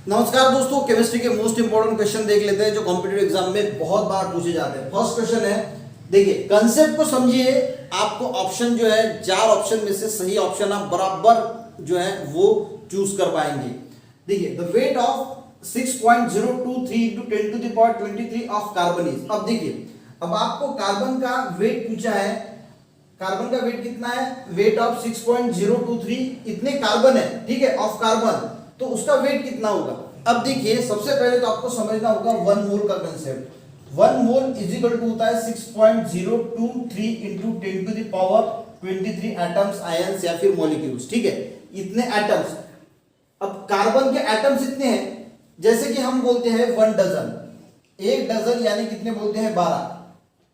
नमस्कार दोस्तों, केमिस्ट्री के मोस्ट इंपोर्टेंट क्वेश्चन देख लेते हैं जो कॉम्पिटिटिव एग्जाम में बहुत बार पूछे जाते हैं। फर्स्ट क्वेश्चन है, देखिए कंसेप्ट को समझिए। आपको ऑप्शन जो है 4 ऑप्शन में से सही ऑप्शन आप बराबर जो है वो चूज कर पाएंगे। देखिए the weight of 6.023 × 10⁻23 of carbon is. अब देखिए, अब आपको कार्बन का वेट पूछा है। कार्बन का वेट कितना है? वेट ऑफ 6.023 इतने कार्बन है, ठीक है, ऑफ कार्बन, तो उसका वेट कितना होगा। अब देखिए सबसे पहले तो आपको समझना होगा 1 मोल का concept. 1 mole is equal to होता है 6.023 × 10⁻23 एटम्स, आयंस या फिर मॉलिक्यूल्स, ठीक है, इतने एटम्स। अब कार्बन के एटम्स इतने हैं, जैसे कि हम बोलते हैं 1 डजन, 1 डजन यानी कितने बोलते हैं? 12।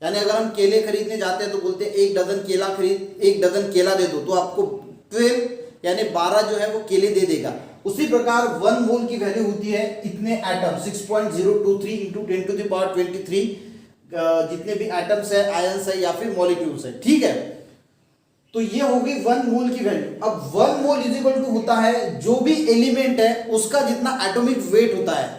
यानी अगर हम केले खरीदने जाते हैं तो बोलते हैं 1 डजन केला खरीद, 1 डजन केला दे दो, तो आपको 12 यानी 12 जो है वो केले दे देगा। उसी प्रकार 1 मोल की वैल्यू होती है इतने एटम, 6.023 × 10⁻23 जितने भी एटम्स है, आयंस है या फिर मॉलिक्यूल्स है, ठीक है। तो ये होगी 1 मोल की वैल्यू। अब 1 मोल इज इक्वल टू होता है जो भी एलिमेंट है उसका जितना एटॉमिक वेट होता है,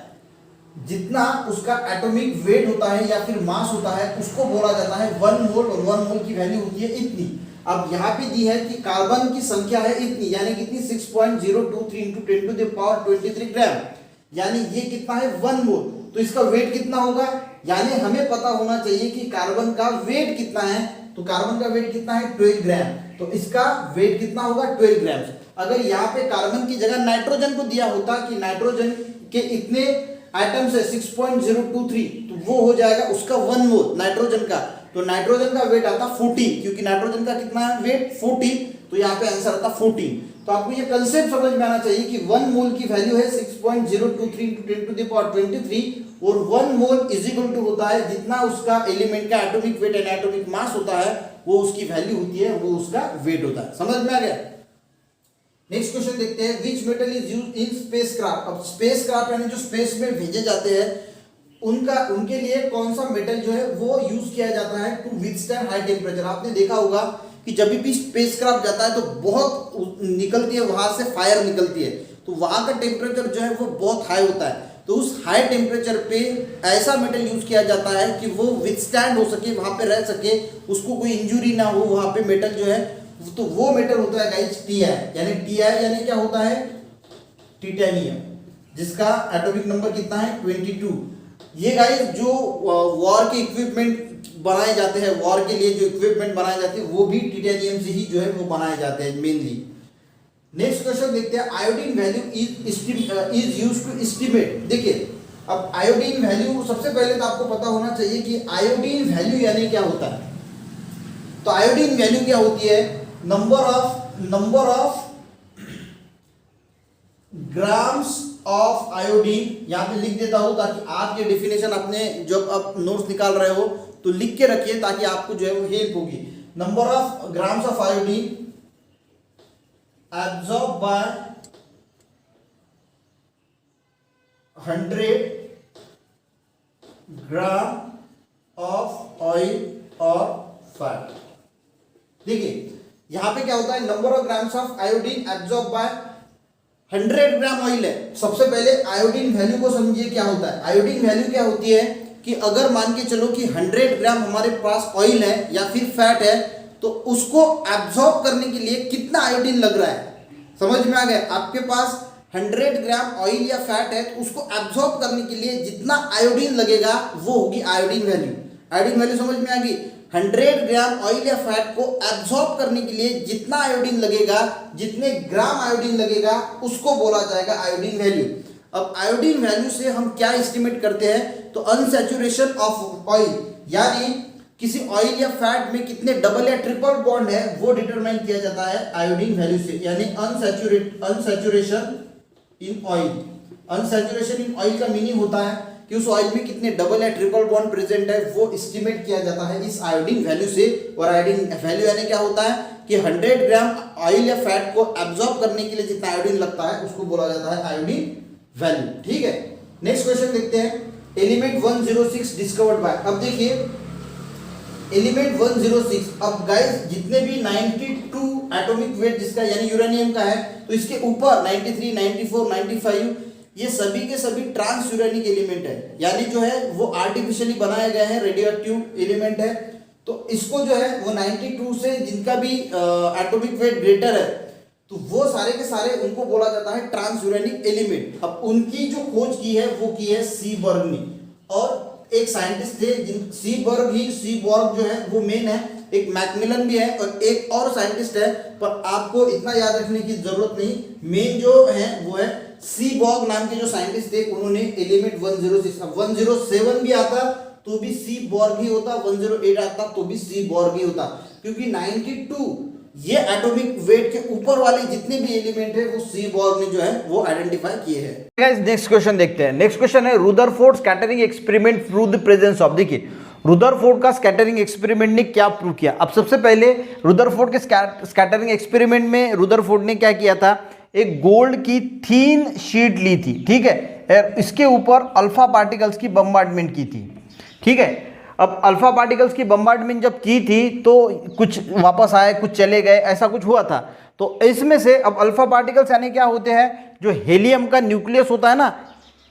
जितना उसका एटॉमिक वेट होता है या फिर मास होता है, उसको बोला जाता है 1 मोल। और 1 मोल की वैल्यू होती है इतनी। अब यहाँ पे दी है कि कार्बन की संख्या है इतनी, यानी कितनी? 6.023 × 10⁻23 ग्राम, यानी ये कितना है? 1 मोल। तो इसका वेट कितना होगा? यानी हमें पता होना चाहिए कि कार्बन का वेट कितना है। तो कार्बन का वेट कितना है? 12 ग्राम। तो इसका वेट कितना होगा? 12 ग्राम। अगर यहाँ पे कार्बन की जगह नाइट्रोजन को दिया होता कि नाइट्रोजन के इतने एटम्स है 6.023, तो वो हो जाएगा उसका 1 मोल नाइट्रोजन का। तो नाइट्रोजन का वेट आता 14, क्योंकि नाइट्रोजन का कितना है वेट? 14, तो यहाँ पे आंसर आता 14। तो आपको ये कंसेप्ट समझ में आना चाहिए कि 1 मोल की वैल्यू है 6.023 × 10⁻23 और 1 मोल इज इक्वल टू होता है जितना उसका एलिमेंट का atomic weight and atomic mass होता है, वो उसकी वैल्यू होती है, वो उसका वेट होता है। समझ में आ गया? नेक्स्ट क्वेश्चन देखते हैं, which metal is used in spacecraft. अब स्पेसक्राफ्ट यानी जो स्पेस में भेजे जाते हैं उनके लिए कौन सा मेटल जो है वो यूज किया जाता है टू विथस्टैंड हाई टेम्परेचर। आपने देखा होगा कि जब भी स्पेसक्राफ्ट जाता है तो बहुत निकलती है, वहां से फायर निकलती है, तो वहां का टेम्परेचर जो है वो बहुत हाई होता है। तो उस हाई टेम्परेचर पे ऐसा मेटल यूज किया जाता है कि वो विथस्टैंड हो सके, वहां पे रह सके, उसको कोई इंजुरी ना हो वहां पे मेटल जो है, तो वो मेटल होता है गाइस टीआई। यानी टीआई यानी क्या होता है? टिटेनियम, जिसका एटॉमिक नंबर कितना है? 22। ये गाइस जो वॉर के इक्विपमेंट बनाए जाते हैं, वॉर के लिए जो इक्विपमेंट बनाए जाते हैं वो भी टिटेनियम से ही जो है वो बनाए जाते हैं मेनली। नेक्स्ट क्वेश्चन देखते हैं, iodine value is used to estimate. देखिए अब आयोडीन वैल्यू, सबसे पहले तो आपको पता होना चाहिए कि आयोडीन वैल्यू यानी क्या होता है। तो आयोडीन वैल्यू क्या होती है? Number of grams of iodine. यहां पे लिख देता हूं ताकि आप ये डेफिनेशन अपने जब आप नोट्स निकाल रहे हो तो लिख के रखिए, ताकि आपको जो है वो हेल्प होगी। Number of grams of iodine absorb by 100 gram of oil और फैट। देखिए यहां पे क्या होता है? Number of grams of iodine absorb by 100 gram oil है। सबसे पहले आयोडीन वैल्यू को समझिए क्या होता है। आयोडीन वैल्यू क्या होती है कि अगर मान के चलो कि 100 ग्राम हमारे पास ऑयल है या फिर फैट है, तो उसको एब्जॉर्ब करने के लिए कितना आयोडीन लग रहा है। समझ में आ गया? आपके पास 100 ग्राम ऑयल या फैट है, तो उसको एब्जॉर्ब करने के लिए जितना आयोडीन लगेगा वो होगी आयोडीन वैल्यू। आयोडीन वैल्यू समझ में आ गई? 100 ग्राम ऑयल या फैट को एब्जॉर्ब करने के लिए जितना आयोडीन लगेगा, जितने ग्राम आयोडीन लगेगा, उसको बोला जाएगा आयोडीन वैल्यू। अब आयोडीन वैल्यू से हम क्या एस्टिमेट करते हैं? तो अनसैचुरेशन ऑफ ऑयल, यानी किसी ऑयल या फैट में कितने डबल या ट्रिपल बॉन्ड है वो डिटरमाइन किया जाता है आयोडीन वैल्यू से। यानी unsaturation in oil. Unsaturation in oil का मीनिंग होता है कि उस ऑयल में कितने डबल या ट्रिपल बॉन्ड प्रेजेंट है, वो एस्टिमेट किया जाता है इस आयोडीन वैल्यू से। और आयोडीन वैल्यू यानी क्या होता है कि 100 ग्राम ऑयल या फैट को एब्जॉर्ब करने के लिए जितना आयोडीन लगता है उसको बोला जाता है आयोडीन वैल्यू, ठीक है। नेक्स्ट क्वेश्चन देखते हैं, एलिमेंट 106 डिस्कवर्ड बाय। अब देखिए एलिमेंट 106, अब गाइस जितने भी 92 एटॉमिक वेट जिसका यानी यूरेनियम का है, तो इसके ऊपर 93, 94, 95 ये सभी के सभी ट्रांस यूरेनिक एलिमेंट है, यानी जो है वो आर्टिफिशियली बनाया गया है, रेडियो एक्टिव एलिमेंट है। तो इसको जो है वो 92 से जिनका भी एटॉमिक वेट ग्रेटर है तो वो सारे के सारे उनको बोला जाता है ट्रांस यूरेनिक एलिमेंट। अब उनकी जो खोज की है वो की है सीबर्ग ने, और एक साइंटिस्ट थे जिन सीबर्ग जो है वो मेन है, एक मैकमिलन भी है और एक और साइंटिस्ट है, पर आपको इतना याद रखने की जरूरत नहीं। मेन जो है वो है सीबर्ग नाम के जो साइंटिस्ट थे, उन्होंने एलिमेंट 106 107 भी आता तो भी सीबर्ग ही होता, 108 आता तो भी सीबर्ग ही होता, क्योंकि 92 ये एटॉमिक वेट के ऊपर वाले जितने भी एलिमेंट है वो सीबर्ग ने जो है वो आइडेंटिफाई किए हैं। गाइस नेक्स्ट क्वेश्चन देखते हैं। नेक्स्ट क्वेश्चन है Rutherford scattering experiment prove the presence of. देखिए रुदरफोर्ड का स्कैटरिंग एक्सपेरिमेंट ने क्या प्रूव किया। अब सबसे पहले रुदरफोर्ड के स्कैटरिंग एक्सपेरिमेंट में रुदरफोर्ड ने क्या किया था, एक गोल्ड की थीन शीट ली थी, ठीक है, इसके ऊपर अल्फा पार्टिकल्स की बम्बार्डमेंट की थी, ठीक है। अब अल्फा पार्टिकल्स की बम्बार्डमेंट जब की थी तो कुछ वापस आए, कुछ चले गए, ऐसा कुछ हुआ था। तो इसमें से अब अल्फा पार्टिकल्स यानी क्या होते हैं, जो हेलियम का न्यूक्लियस होता है ना,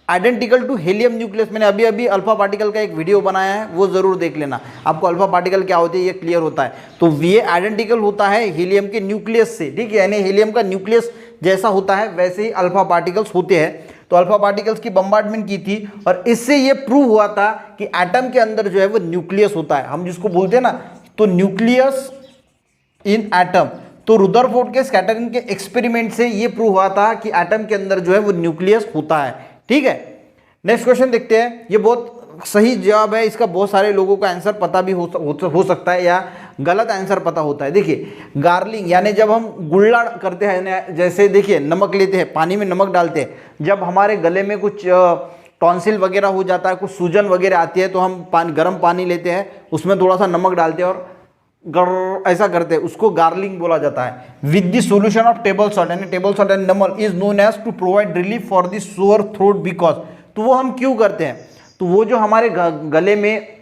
आइडेंटिकल टू हेलियम न्यूक्लियस। मैंने अभी अभी अल्फा पार्टिकल का एक वीडियो बनाया है, वो जरूर देख लेना, आपको अल्फा पार्टिकल क्या होती है ये क्लियर होता है। तो ये आइडेंटिकल होता है हेलियम के न्यूक्लियस से, ठीक है, यानी हेलियम का न्यूक्लियस जैसा होता है वैसे ही अल्फा पार्टिकल्स होते हैं। तो अल्फा पार्टिकल्स की बम्बार्डमेंट की थी और इससे ये प्रूव हुआ था कि एटम के अंदर जो है वो न्यूक्लियस होता है, हम जिसको बोलते हैं ना, तो न्यूक्लियस इन एटम। तो रुदरफोर्ड के स्कैटरिंग के एक्सपेरिमेंट से ये प्रूव हुआ था कि एटम के अंदर जो है वो न्यूक्लियस होता है, ठीक है। नेक्स्ट क्वेश्चन देखते हैं। ये बहुत सही जवाब है, इसका बहुत सारे लोगों का आंसर पता भी हो सकता है या गलत आंसर पता होता है। देखिए गार्लिंग यानी जब हम गुल्ला करते हैं, जैसे देखिए नमक लेते हैं, पानी में नमक डालते हैं, जब हमारे गले में कुछ टॉन्सिल वगैरह हो जाता है, कुछ सूजन वगैरह आती है, तो हम गर्म पानी लेते हैं, उसमें थोड़ा सा नमक डालते हैं और गर ऐसा करते हैं, उसको गार्लिंग बोला जाता है। With the solution of table salt यानी table salt and namak is known as to provide relief for the sore throat because. तो वो हम क्यों करते हैं, तो वो जो हमारे गले में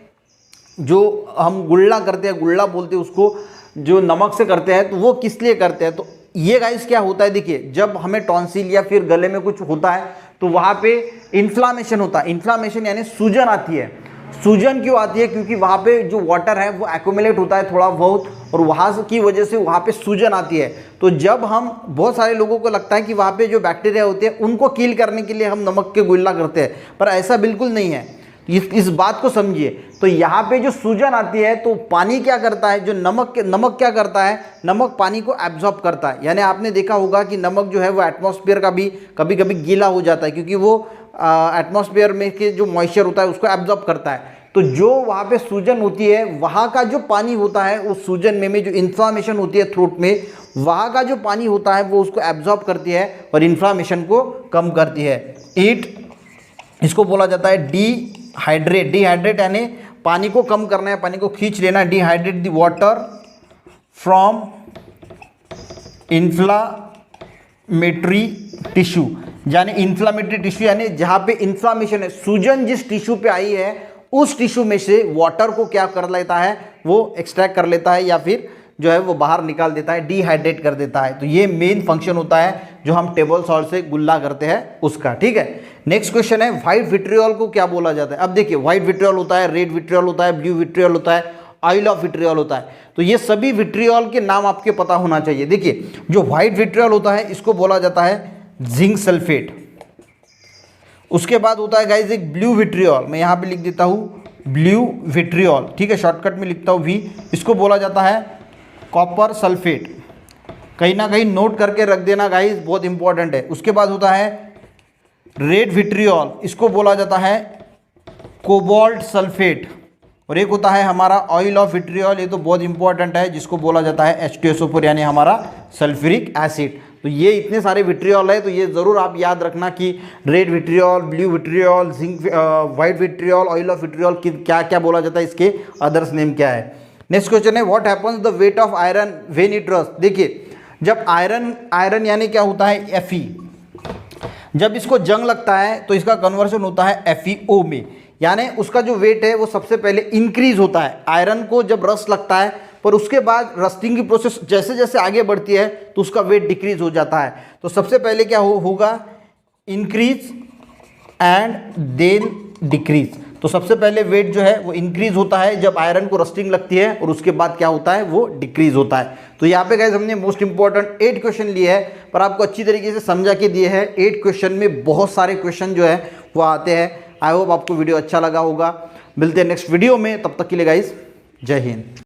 जो हम गुल्ला करते हैं, गुल्ला बोलते हैं उसको, जो नमक से करते हैं, तो वो किस लिए करते हैं। तो ये गाइस क्या होता है, देखिए जब हमें टॉन्सिल या फिर गले में कुछ होता है तो वहाँ पे इन्फ्लामेशन होता है। इन्फ्लामेशन यानी सूजन आती है। सूजन क्यों आती है, क्योंकि वहाँ पे जो वाटर है वो एक्यूमुलेट होता है थोड़ा बहुत, और वहाँ की वजह से वहाँ पे सूजन आती है। तो जब हम, बहुत सारे लोगों को लगता है कि वहाँ पे जो बैक्टीरिया होते हैं उनको किल करने के लिए हम नमक के गुल्ला करते हैं, पर ऐसा बिल्कुल नहीं है। इस बात को समझिए। तो यहाँ पे जो सूजन आती है तो पानी क्या करता है, जो नमक क्या करता है, नमक पानी को एब्जॉर्ब करता है। यानी आपने देखा होगा कि नमक जो है वो एटमॉस्फेयर का भी कभी कभी गीला हो जाता है, क्योंकि वो एटमॉस्फेयर में के जो मॉइस्चर होता है उसको एब्जॉर्ब करता है। तो जो वहाँ पे सूजन होती है, वहाँ का जो पानी होता है उस सूजन में जो इन्फ्लामेशन होती है थ्रोट में, वहाँ का जो पानी होता है वो उसको एब्जॉर्ब करती है और इन्फ्लामेशन को कम करती है। इसको बोला जाता है डिहाइड्रेट। डिहाइड्रेट यानी पानी को कम करना है, पानी को खींच लेना। Dehydrate the water from inflammatory tissue, यानी इन्फ्लामेटरी टिश्यू यानी जहाँ पे इन्फ्लामेशन है, सूजन जिस टिश्यू पे आई है उस टिश्यू में से वाटर को क्या कर लेता है, वो एक्सट्रैक्ट कर लेता है या फिर जो है वो बाहर निकाल देता है, डिहाइड्रेट कर देता है। तो ये मेन फंक्शन होता है जो हम टेबल सॉल्ट से गुल्ला करते हैं उसका, ठीक है। नेक्स्ट क्वेश्चन है व्हाइट विट्रियोल को क्या बोला जाता है। अब देखिए व्हाइट विट्रियोल होता है, रेड विट्रियोल होता है, ब्लू विट्रियोल होता है, ऑयल ऑफ विट्रियोल होता है। तो ये सभी विट्रियोल के नाम आपके पता होना चाहिए। देखिए जो व्हाइट विट्रियोल होता है इसको बोला जाता है जिंक सल्फेट। उसके बाद होता है गाइज एक ब्लू विट्रियोल, मैं यहाँ पे लिख देता हूँ ब्लू विट्रियोल, ठीक है, शॉर्टकट में लिखता हूँ वी। इसको बोला जाता है कॉपर सल्फेट, कहीं ना कहीं नोट करके रख देना गाइज, बहुत इंपॉर्टेंट है। उसके बाद होता है रेड विट्रियोल, इसको बोला जाता है कोबाल्ट सल्फेट। और एक होता है हमारा ऑयल ऑफ विट्रियोल, ये तो बहुत इंपॉर्टेंट है, जिसको बोला जाता है H2SO4 यानी हमारा सल्फ्यूरिक एसिड। तो ये इतने सारे विट्रियोल है, तो ये ज़रूर आप याद रखना कि red vitriol, blue vitriol, zinc, white vitriol, oil of vitriol क्या क्या बोला जाता है, इसके अदर्स नेम क्या है। नेक्स्ट क्वेश्चन है what happens the weight of iron when it rust. देखिए जब आयरन यानी क्या होता है Fe, जब इसको जंग लगता है तो इसका कन्वर्शन होता है FeO में, यानी उसका जो वेट है वो सबसे पहले इंक्रीज होता है। आयरन को जब रस्ट लगता है, पर उसके बाद रस्टिंग की प्रोसेस जैसे जैसे आगे बढ़ती है तो उसका वेट डिक्रीज हो जाता है। तो सबसे पहले क्या होगा, इंक्रीज एंड देन डिक्रीज। तो सबसे पहले वेट जो है वो इंक्रीज होता है जब आयरन को रस्टिंग लगती है, और उसके बाद क्या होता है, वो डिक्रीज होता है। तो यहाँ पे गाइस हमने मोस्ट इंपॉर्टेंट 8 क्वेश्चन लिए हैं, पर आपको अच्छी तरीके से समझा के दिए हैं। 8 क्वेश्चन में बहुत सारे क्वेश्चन जो है वो आते हैं। आई होप आपको वीडियो अच्छा लगा होगा। मिलते हैं नेक्स्ट वीडियो में, तब तक के लिए गाइस जय हिंद।